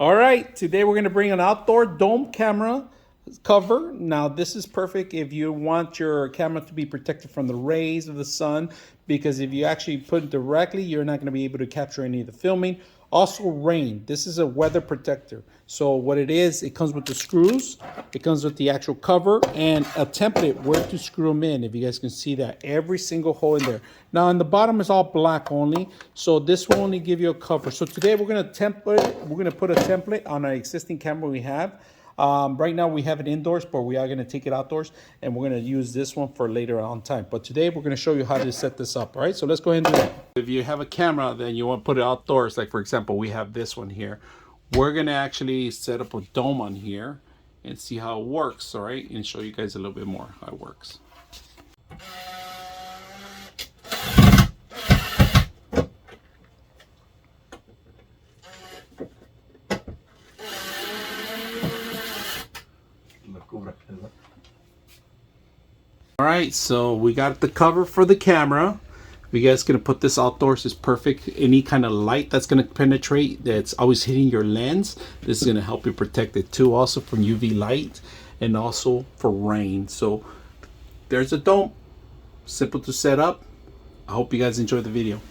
All right, today we're gonna bring an outdoor dome camera cover. Now this is perfect if you want your camera to be protected from the rays of the sun, because if you actually put it directly, you're not gonna be able to capture any of the filming. Also rain, this is a weather protector. So what it is, it comes with the screws, it comes with the actual cover and a template where to screw them in. If you guys can see that, every single hole in there. Now on the bottom is all black only, so this will only give you a cover. So today we're gonna put a template on an existing camera we have. Right now we have it indoors, but we are going to take it outdoors and we're going to use this one for later on time. But today we're going to show you how to set this up. All right, so let's go ahead and do that. If you have a camera, then you want to put it outdoors. Like for example, we have this one here. We're going to actually set up a dome on here and see how it works. All right, and show you guys a little bit more how it works. All right, so we got the cover for the camera. You guys gonna put this outdoors is perfect. Any kind of light that's gonna penetrate, that's always hitting your lens, this is gonna help you protect it too, also from UV light and also for rain. So there's a dome, simple to set up. I hope you guys enjoy the video.